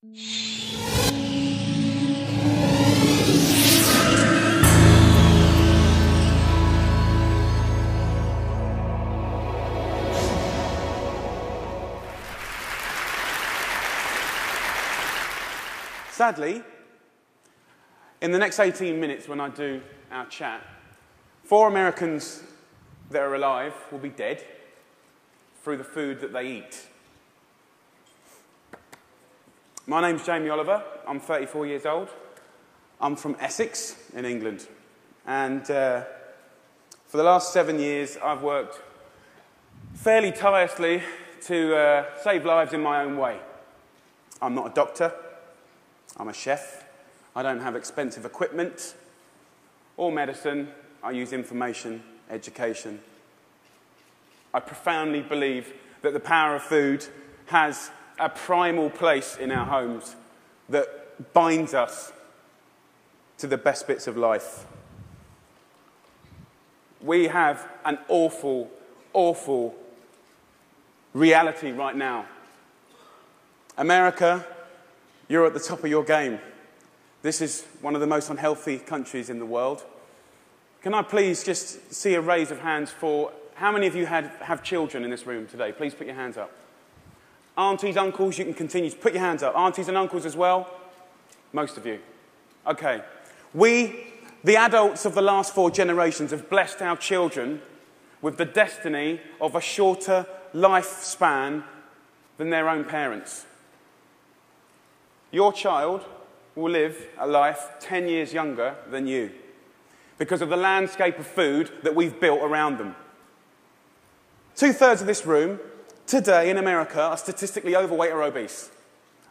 Sadly, in the next 18 minutes when I do our chat, 4 Americans that are alive will be dead through the food that they eat. My name's Jamie Oliver. I'm 34 years old. I'm from Essex in England. And for the last 7 years, I've worked fairly tirelessly to save lives in my own way. I'm not a doctor. I'm a chef. I don't have expensive equipment or medicine. I use information, education. I profoundly believe that the power of food has a primal place in our homes that binds us to the best bits of life. We have an awful, awful reality right now. America, you're at the top of your game. This is one of the most unhealthy countries in the world. Can I please just see a raise of hands for how many of you have children in this room today? Please put your hands up. Aunties, uncles, you can continue to put your hands up. Aunties and uncles as well? Most of you. Okay. We, the adults of the last 4 generations, have blessed our children with the destiny of a shorter lifespan than their own parents. Your child will live a life 10 years younger than you because of the landscape of food that we've built around them. 2/3 of this room today in America are statistically overweight or obese.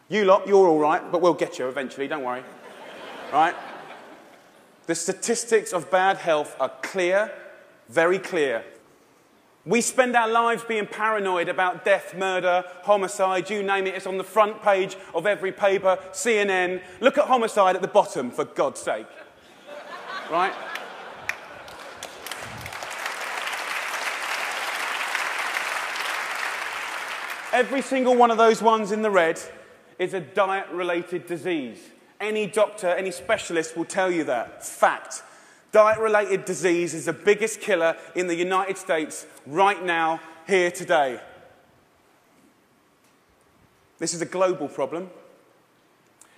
You lot, you're all right, but we'll get you eventually, don't worry. Right? The statistics of bad health are clear, very clear. We spend our lives being paranoid about death, murder, homicide, you name it. It's on the front page of every paper, CNN. Look at homicide at the bottom, for God's sake. Right? Every single one of those ones in the red is a diet-related disease. Any doctor, any specialist will tell you that. Fact. Diet-related disease is the biggest killer in the United States right now, here today. This is a global problem.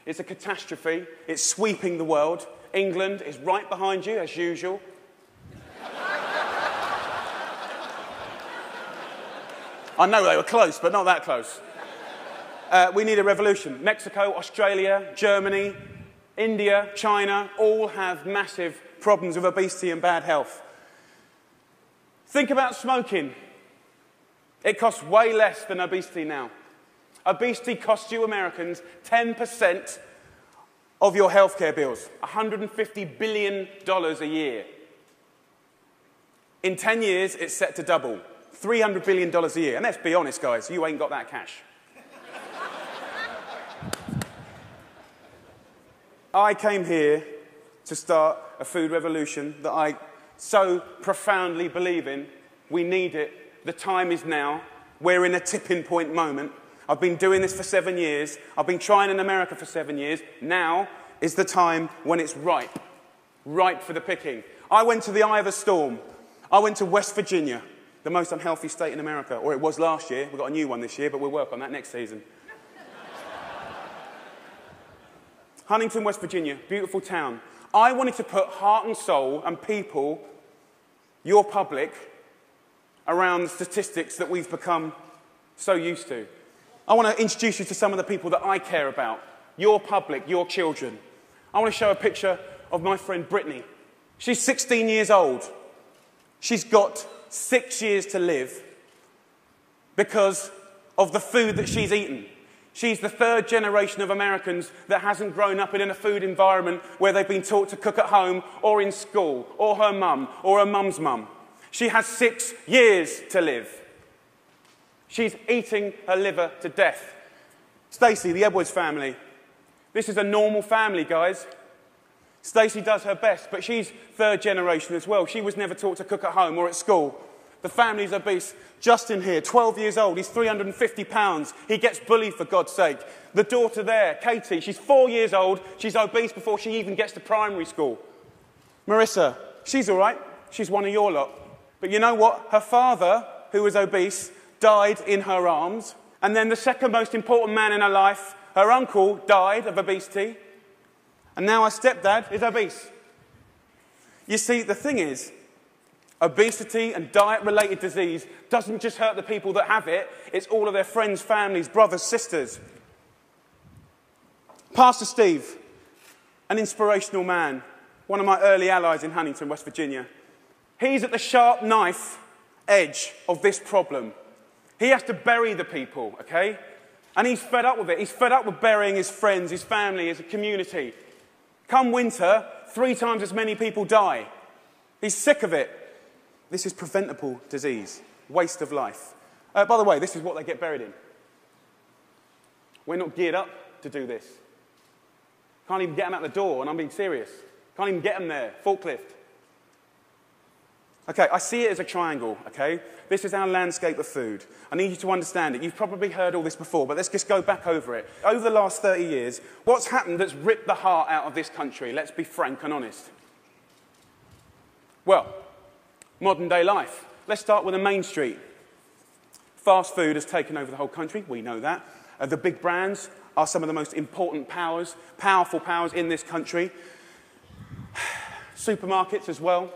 It's a catastrophe. It's sweeping the world. England is right behind you, as usual. I know they were close, but not that close. We need a revolution. Mexico, Australia, Germany, India, China, all have massive problems with obesity and bad health. Think about smoking. It costs way less than obesity now. Obesity costs you Americans 10% of your healthcare bills, $150 billion a year. In 10 years, it's set to double, $300 billion a year. And let's be honest, guys, you ain't got that cash. I came here to start a food revolution that I so profoundly believe in. We need it. The time is now. We're in a tipping point moment. I've been doing this for 7 years. I've been trying in America for 7 years. Now is the time when it's ripe. Ripe for the picking. I went to the eye of a storm. I went to West Virginia, the most unhealthy state in America. Or it was last year. We've got a new one this year, but we'll work on that next season. Huntington, West Virginia, beautiful town. I wanted to put heart and soul and people, your public, around the statistics that we've become so used to. I want to introduce you to some of the people that I care about, your public, your children. I want to show a picture of my friend Brittany. She's 16 years old. She's got 6 years to live because of the food that she's eaten. She's the 3rd generation of Americans that hasn't grown up in a food environment where they've been taught to cook at home or in school, or her mum, or her mum's mum. She has 6 years to live. She's eating her liver to death. Stacey, the Edwards family. This is a normal family, guys. Stacey does her best, but she's 3rd generation as well. She was never taught to cook at home or at school. The family's obese. Justin here, 12 years old, he's 350 pounds. He gets bullied, for God's sake. The daughter there, Katie, she's 4 years old. She's obese before she even gets to primary school. Marissa, she's all right. She's one of your lot. But you know what? Her father, who was obese, died in her arms. And then the second most important man in her life, her uncle, died of obesity. And now her stepdad is obese. You see, the thing is, obesity and diet-related disease doesn't just hurt the people that have it, it's all of their friends, families, brothers, sisters. Pastor Steve, an inspirational man, one of my early allies in Huntington, West Virginia. He's at the sharp knife edge of this problem. He has to bury the people, okay? And he's fed up with it. He's fed up with burying his friends, his family, his community. Come winter, 3 times as many people die. He's sick of it. This is preventable disease, waste of life. By the way, this is what they get buried in. We're not geared up to do this. Can't even get them out the door, and I'm being serious. Can't even get them there, forklift. Okay, I see it as a triangle, okay? This is our landscape of food. I need you to understand it. You've probably heard all this before, but let's just go back over it. Over the last 30 years, what's happened that's ripped the heart out of this country? Let's be frank and honest. Well, modern day life. Let's start with the main street. Fast food has taken over the whole country, we know that. The big brands are some of the most important powers, powerful powers in this country. Supermarkets as well.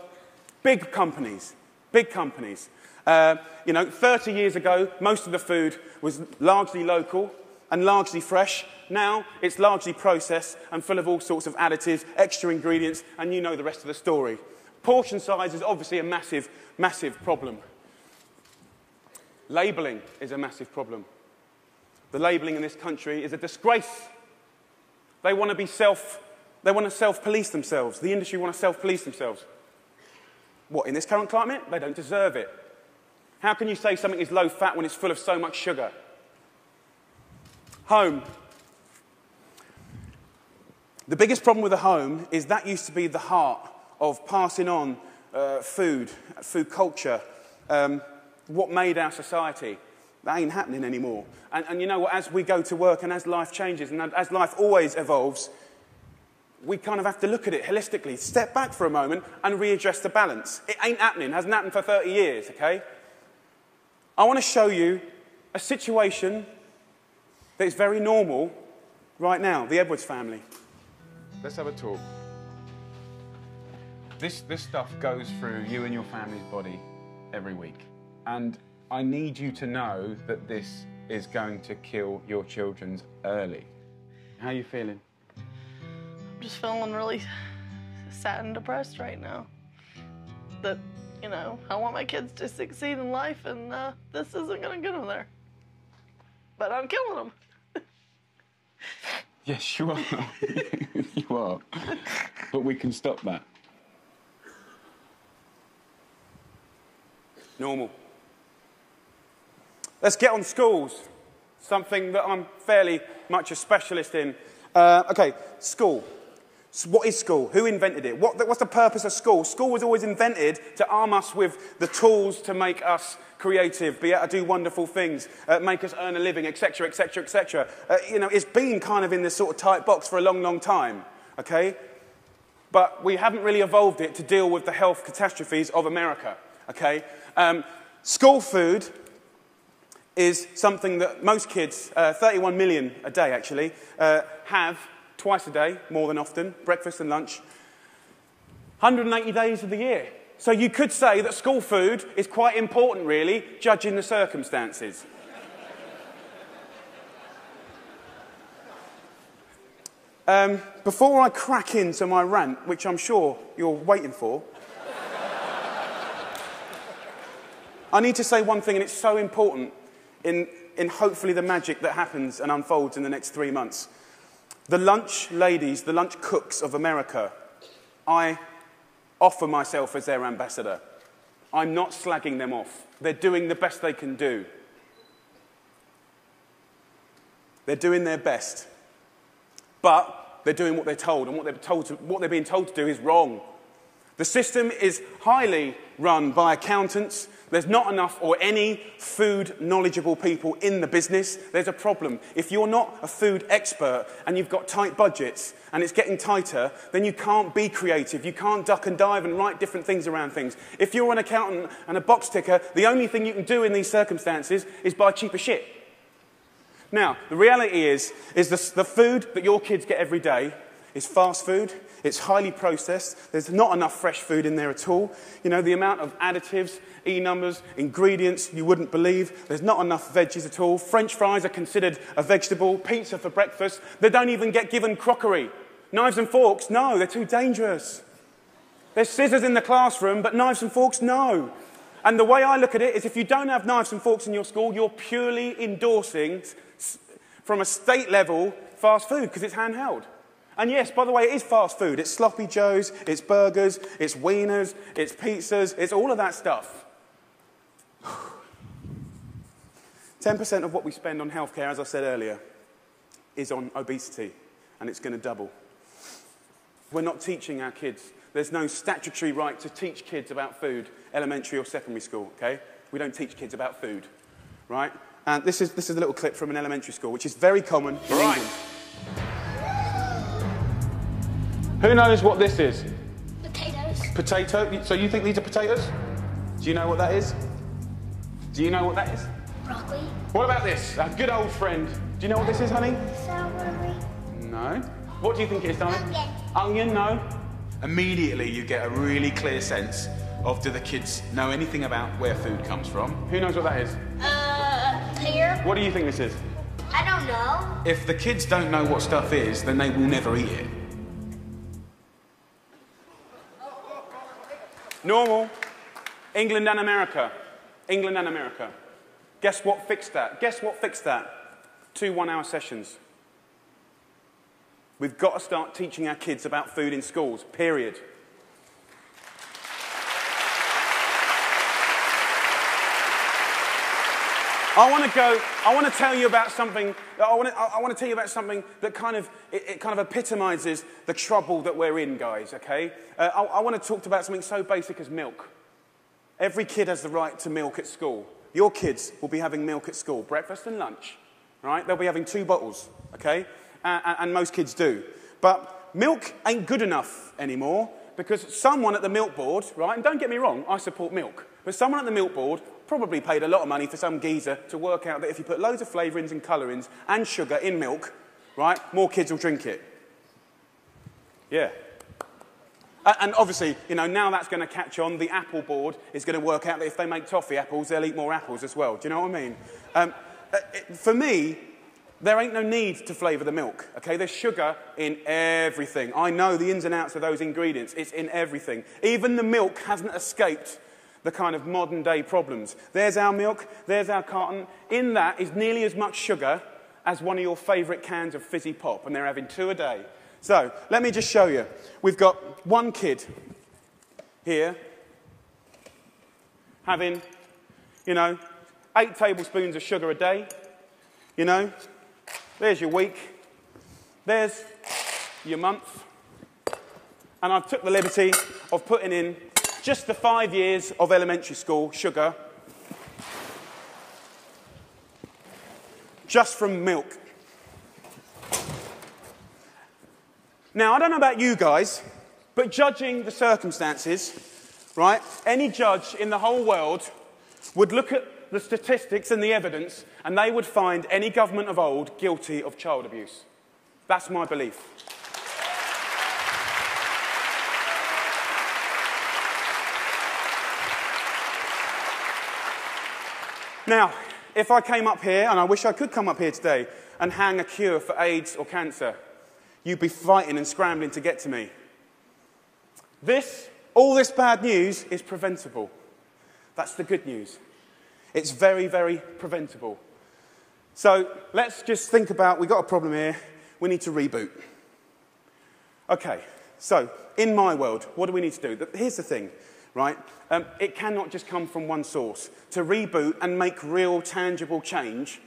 Big companies, big companies. 30 years ago, most of the food was largely local and largely fresh. Now, it's largely processed and full of all sorts of additives, extra ingredients, and you know the rest of the story. Portion size is obviously a massive, massive problem. Labelling is a massive problem. The labelling in this country is a disgrace. They want to self-police themselves. The industry want to self-police themselves. What, in this current climate? They don't deserve it. How can you say something is low fat when it's full of so much sugar? Home. The biggest problem with the home is that used to be the heart of passing on food culture, what made our society. That ain't happening anymore. And you know what, as we go to work and as life changes and as life always evolves, we kind of have to look at it holistically, step back for a moment and readdress the balance. It ain't happening, hasn't happened for 30 years, okay? I want to show you a situation that is very normal right now, the Edwards family. Let's have a talk. This stuff goes through you and your family's body every week. And I need you to know that this is going to kill your children early. How are you feeling? I'm just feeling really sad and depressed right now. That, I want my kids to succeed in life, and this isn't going to get them there. But I'm killing them. Yes, you are. You are. But we can stop that. Normal. Let's get on schools. Something that I'm fairly much a specialist in. Okay, school. So what is school? Who invented it? What's the purpose of school? School was always invented to arm us with the tools to make us creative, be able to do wonderful things, make us earn a living, etc., etc., etc. It's been kind of in this sort of tight box for a long, long time, okay? But we haven't really evolved it to deal with the health catastrophes of America, okay? School food is something that most kids, 31 million a day actually, have twice a day, more than often, breakfast and lunch, 180 days of the year. So you could say that school food is quite important, really, judging the circumstances. Before I crack into my rant, which I'm sure you're waiting for, I need to say one thing, and it's so important in hopefully the magic that happens and unfolds in the next 3 months. The lunch ladies, the lunch cooks of America, I offer myself as their ambassador. I'm not slagging them off. They're doing the best they can do. They're doing their best. But they're doing what they're told, and what they're being told to do is wrong. The system is highly run by accountants. there's not enough or any food knowledgeable people in the business, there's a problem. If you're not a food expert and you've got tight budgets and it's getting tighter, then you can't be creative. You can't duck and dive and write different things around things. If you're an accountant and a box ticker, the only thing you can do in these circumstances is buy cheaper shit. Now, the reality is the food that your kids get every day is fast food. It's highly processed. There's not enough fresh food in there at all. You know, the amount of additives, E-numbers, ingredients you wouldn't believe. There's not enough veggies at all. French fries are considered a vegetable. Pizza for breakfast. They don't even get given crockery. Knives and forks, no, they're too dangerous. There's scissors in the classroom, but knives and forks, no. And the way I look at it is if you don't have knives and forks in your school, you're purely endorsing, from a state level, fast food, because it's handheld. And yes, by the way, it is fast food. It's sloppy joes, it's burgers, it's wieners, it's pizzas, it's all of that stuff. 10% of what we spend on healthcare, as I said earlier, is on obesity, and it's going to double. We're not teaching our kids. There's no statutory right to teach kids about food, elementary or secondary school, okay? We don't teach kids about food, right? And this is a little clip from an elementary school, which is very common in England. Who knows what this is? Potatoes. Potato? So you think these are potatoes? Do you know what that is? Do you know what that is? Broccoli. What about this? Our good old friend. Do you know what this is, honey? Celery. No. What do you think it is, darling? Onion. Onion, no. Immediately you get a really clear sense of, do the kids know anything about where food comes from? Who knows what that is? Pear. What do you think this is? I don't know. If the kids don't know what stuff is, then they will never eat it. Normal. England and America. England and America. Guess what fixed that? Guess what fixed that? 2 one-hour sessions. We've got to start teaching our kids about food in schools, period. I want to tell you about something that kind of epitomizes the trouble that we're in, guys, okay? I want to talk about something so basic as milk. Every kid has the right to milk at school. Your kids will be having milk at school, breakfast and lunch, right? They'll be having 2 bottles, okay? And most kids do. But milk ain't good enough anymore because someone at the milk board, right, and don't get me wrong, I support milk, but someone at the milk board probably paid a lot of money for some geezer to work out that if you put loads of flavourings and colourings and sugar in milk, right, more kids will drink it. Yeah. And obviously, you know, now that's going to catch on. The Apple board is going to work out that if they make toffee apples, they'll eat more apples as well. Do you know what I mean? For me, there ain't no need to flavour the milk, okay? There's sugar in everything. I know the ins and outs of those ingredients. It's in everything. Even the milk hasn't escaped the kind of modern-day problems. There's our milk, there's our carton. In that is nearly as much sugar as one of your favourite cans of fizzy pop, and they're having 2 a day. So, let me just show you. We've got one kid here having, 8 tablespoons of sugar a day. There's your week. There's your month. And I've took the liberty of putting in just the 5 years of elementary school sugar just from milk. Now, I don't know about you guys, but judging the circumstances, right, any judge in the whole world would look at the statistics and the evidence, and they would find any government of old guilty of child abuse. That's my belief. Now, if I came up here, and I wish I could come up here today, and hang a cure for AIDS or cancer, you'd be fighting and scrambling to get to me. All this bad news is preventable. That's the good news. It's very, very preventable. So let's just think about, we've got a problem here, we need to reboot. Okay, so in my world, what do we need to do? Here's the thing, right? It cannot just come from one source. To reboot and make real, tangible change,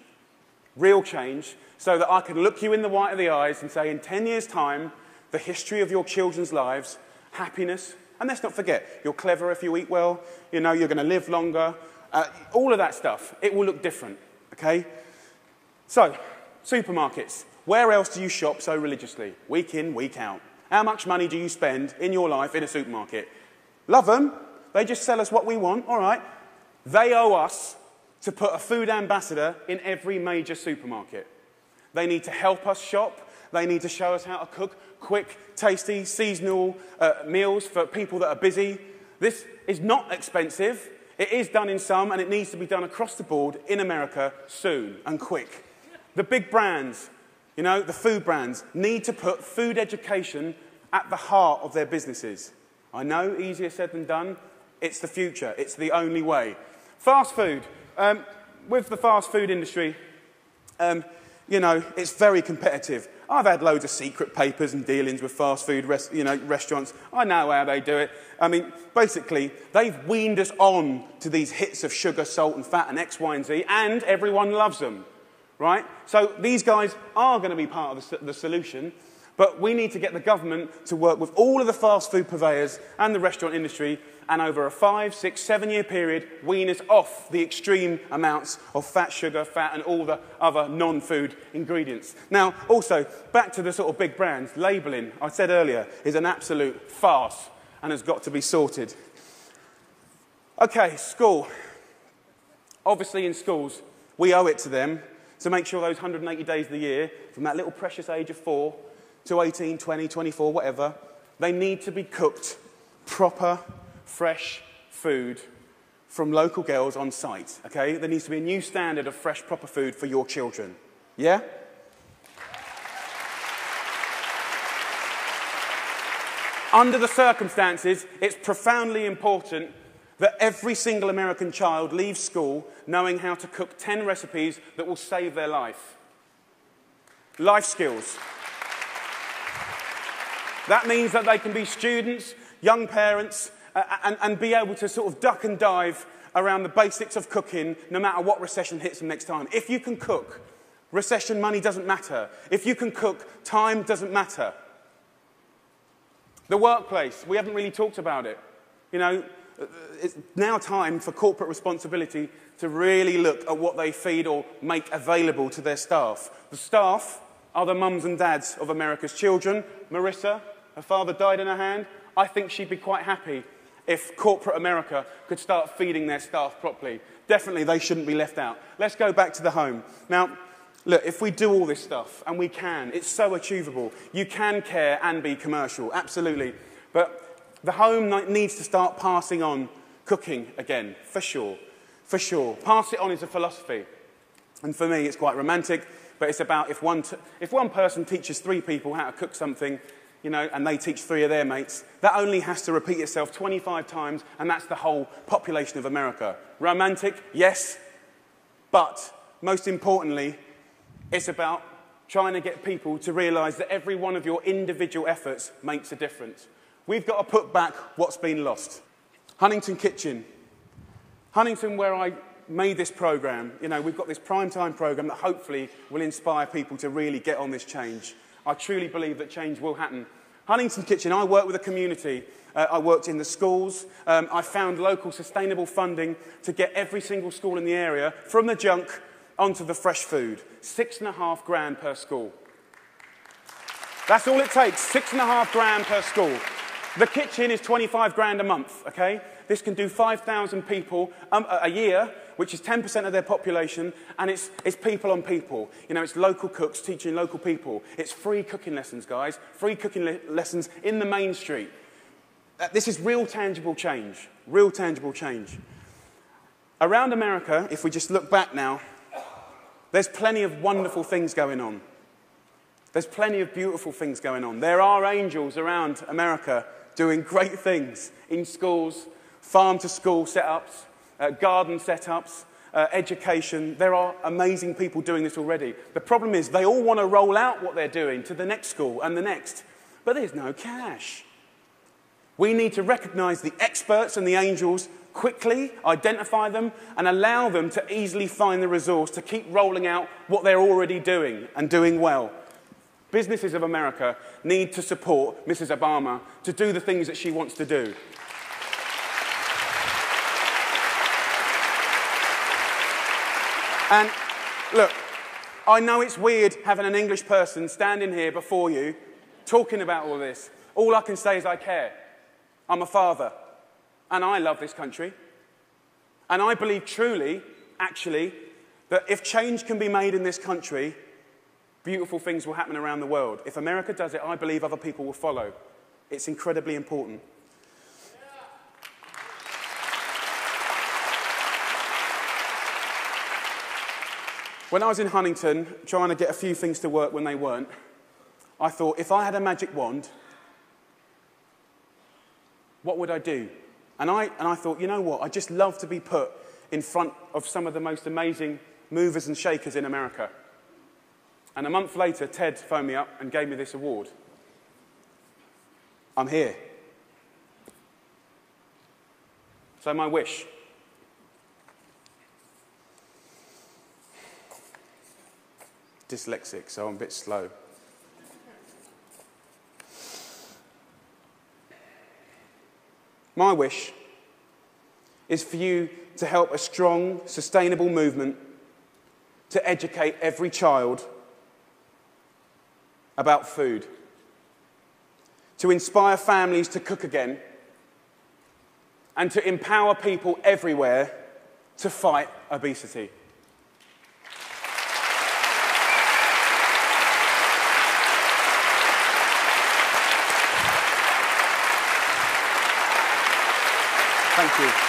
so that I can look you in the white of the eyes and say, in 10 years' time, the history of your children's lives, happiness, and let's not forget, you're clever if you eat well, you're going to live longer, all of that stuff, it will look different, okay? So, supermarkets. Where else do you shop so religiously? Week in, week out. How much money do you spend in your life in a supermarket? Love them. They just sell us what we want, all right. They owe us to put a food ambassador in every major supermarket. They need to help us shop. They need to show us how to cook quick, tasty, seasonal meals for people that are busy. This is not expensive. It is done in some, and it needs to be done across the board in America soon and quick. The big brands, you know, the food brands, need to put food education at the heart of their businesses. I know, easier said than done. It's the future. It's the only way. Fast food. With the fast food industry, you know, it's very competitive. I've had loads of secret papers and dealings with fast food restaurants. I know how they do it. I mean, basically, they've weaned us on to these hits of sugar, salt and fat and X, Y and Z, and everyone loves them, right? So these guys are going to be part of the solution, but we need to get the government to work with all of the fast food purveyors and the restaurant industry, and over a 5, 6, 7 year period, wean us off the extreme amounts of fat, sugar, fat, and all the other non-food ingredients. Now, also, back to the sort of big brands, labelling, I said earlier, is an absolute farce and has got to be sorted. Okay, school. Obviously, in schools, we owe it to them to make sure those 180 days of the year, from that little precious age of 4 to 18, 20, 24, whatever, they need to be cooked proper, fresh food from local girls on site, okay? There needs to be a new standard of fresh, proper food for your children. Yeah? Under the circumstances, it's profoundly important that every single American child leaves school knowing how to cook 10 recipes that will save their life. Life skills. That means that they can be students, young parents, and be able to sort of duck and dive around the basics of cooking no matter what recession hits them next time. If you can cook, recession money doesn't matter. If you can cook, time doesn't matter. The workplace, we haven't really talked about it. You know, it's now time for corporate responsibility to really look at what they feed or make available to their staff. The staff are the mums and dads of America's children. Marissa, her father died in her hand. I think she'd be quite happy if corporate America could start feeding their staff properly. Definitely, they shouldn't be left out. Let's go back to the home. Now, look, if we do all this stuff, and we can, it's so achievable. You can care and be commercial, absolutely. But the home needs to start passing on cooking again, for sure. For sure. Pass it on is a philosophy. And for me, it's quite romantic, but it's about if one person teaches 3 people how to cook something, you know, and they teach 3 of their mates, that only has to repeat itself 25 times, and that's the whole population of America. Romantic, yes, but most importantly, it's about trying to get people to realise that every one of your individual efforts makes a difference. We've got to put back what's been lost. Huntington Kitchen. Huntington, where I made this programme, you know, we've got this primetime programme that hopefully will inspire people to really get on this change. I truly believe that change will happen. Huntington Kitchen, I work with a community. I worked in the schools. I found local sustainable funding to get every single school in the area from the junk onto the fresh food. $6.5 grand per school. That's all it takes, $6.5 grand per school. The kitchen is 25 grand a month, okay? This can do 5,000 people a year, which is 10% of their population, and it's people on people. You know, it's local cooks teaching local people. It's free cooking lessons, guys. Free cooking lessons in the main street. This is real tangible change. Real tangible change. Around America, if we just look back now, there's plenty of wonderful things going on. There's plenty of beautiful things going on. There are angels around America doing great things in schools, farm-to-school setups, garden setups, education. There are amazing people doing this already. The problem is they all want to roll out what they're doing to the next school and the next, but there's no cash. We need to recognise the experts and the angels quickly, identify them, and allow them to easily find the resource to keep rolling out what they're already doing and doing well. Businesses of America need to support Mrs. Obama to do the things that she wants to do. And look, I know it's weird having an English person standing here before you talking about all this. All I can say is I care. I'm a father, and I love this country. And I believe truly, actually, that if change can be made in this country, beautiful things will happen around the world. If America does it, I believe other people will follow. It's incredibly important. When I was in Huntington, trying to get a few things to work when they weren't, I thought, if I had a magic wand, what would I do? And I thought, you know what? I'd just love to be put in front of some of the most amazing movers and shakers in America. And a month later, Ted phoned me up and gave me this award. I'm here. So my wish. Dyslexic, so I'm a bit slow. My wish is for you to help a strong, sustainable movement to educate every child about food, to inspire families to cook again, and to empower people everywhere to fight obesity. Thank you.